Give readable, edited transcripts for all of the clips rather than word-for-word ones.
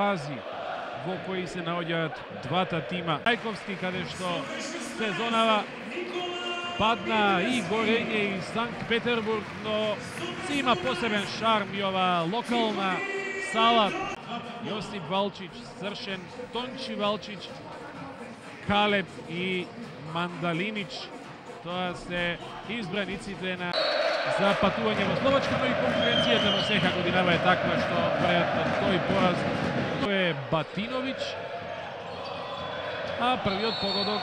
фази во кои се наоѓаат двата тима. Рајковски, каде што сезонава падна и Горење и Санкт Петербург, но си има посебен шарм и ова локална сала. Јосип Валчич, Сршен, Тончи Валчич, Калеб и Мандалинич. Тоа се избраниците на за патување во Словачка, но и конкуренцијата во сека годинава е таква што веројатно тој пораз е Батиновиќ. А првиот погодок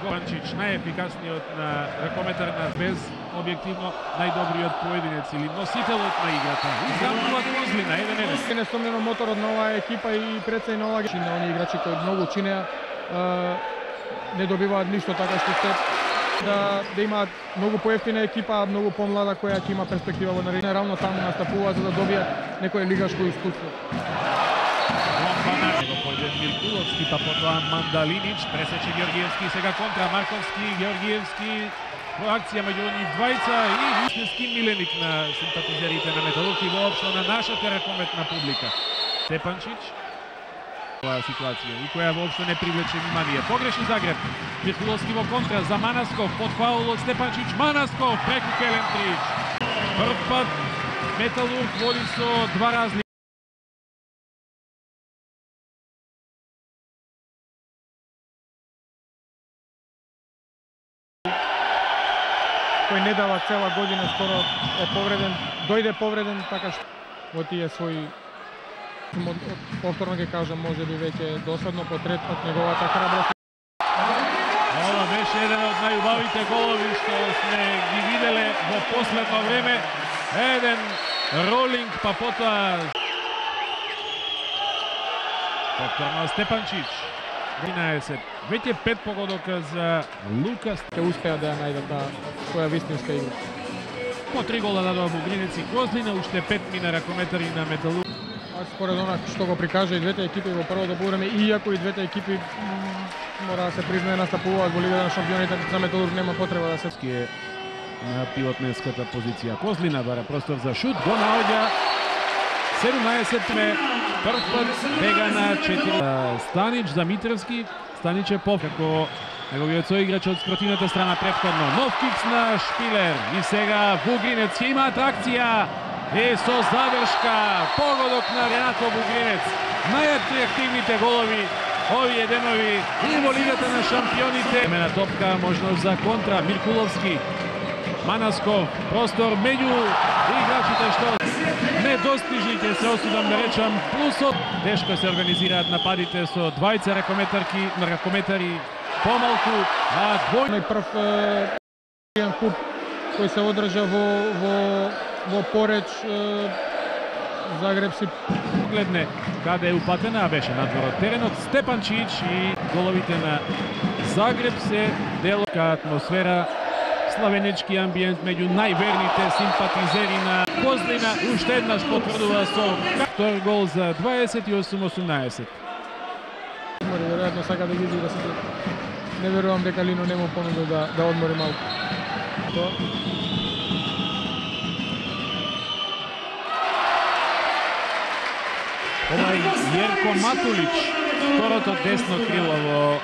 Ганчич, најефикасниот на ракометар без објективно најдобриот поединец или носителот на играта. И замнува Козлина, 1-1. Несомнено моторот на оваа екипа и предсеј на оваа на оние играчи кои многу чинеа, не добиваат ништо, така што се да имаат многу поевтина екипа, многу помлада која ќе има перспектива во наредните, равно таму настапуваат за да добијат некое лигашко искуство. Миркуловски, па потоа Мандалинич, пресече Георгиевски, сега контра Марковски, Георгиевски, акција меѓу нив двајца и вистински миленик на симпатизерите на Металург и воопшто на нашата ракометна публика. Степанчич, оваа ситуација и која воопшто не привлече внимание. Погреши Загреб, Миркуловски во контра за Манасков, под фаул од Степанчич, Манасков преку Келентрич. Прв пат Металург води со 2 разлики. Кој не дава цела година, скоро е повреден, дојде повреден, така што во тие своји, повторно ќе кажам, може би веќе досадно по трет пат неговата храброст. Ова беше еден од најубавите голови што сме ги виделе во последно време. Еден ролинг, па потоа повторно Степанчич. 13. Веќе 5 погодока за Лукас. Ќе успеа да ја најдат своја вистинска игра. По 3 гола дадоа Бугринец и Козлина, уште 5 мина ракометари на Металург. Според она што го прикажа и двете екипи во првото полувреме, иако и двете екипи мора да се признае настапуваат во Лигата на шампионите, за Металург нема потреба да се на пилотнеската позиција. Козлина бара простор за шут, го наоѓа 17 прв пат бега на 4. Станич за Митревски. Станич е како неговиот соиграч од спротивната страна претходно. Нов кикс на Шпилер и сега Бугринец ќе имаат акција и со завршка погодок на Ренато Бугринец. Најатрактивните голови овие денови и во Лигата на шампионите. На топка можност за контра Миркуловски. Манасков, простор меѓу играчите што недостижни, ќе се осудам да речам, плюсот. Тешко се организираат нападите со двајца ракометари помалку, а двој... Прв куп кој се одржа во Пореч, Загреб си гледне каде е упатена, беше надвор од теренот. Степанчич и головите на Загреб се дел атмосфера, славенечки амбиент меѓу најверните симпатизери на Козлина. Уште еднаш потврдува со втор гол за 28-18. Веројатно сака да ги иди да се... Не верувам дека Лино нема понудил да одмори малку. Ова е Јерко Матулич, второто десно крило во...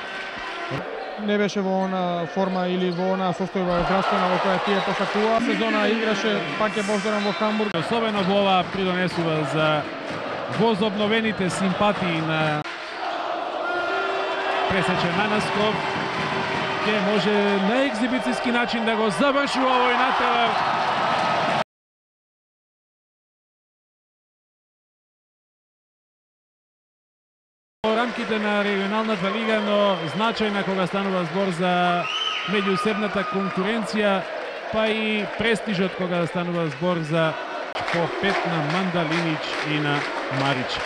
Не беше во она форма или во она состојба здравствена во која тие посакува. Сезона играше, пак е повторен во Хамбург. Особено во ова придонесува за возобновените симпатии на пресече Манасков. Ке може на екзибицијски начин да го заврши овој натпревар. Рамките на регионалната лига, но значајна кога станува збор за меѓусебната конкуренција, па и престижот кога станува збор за по 5 на Мандалинич и на Марич.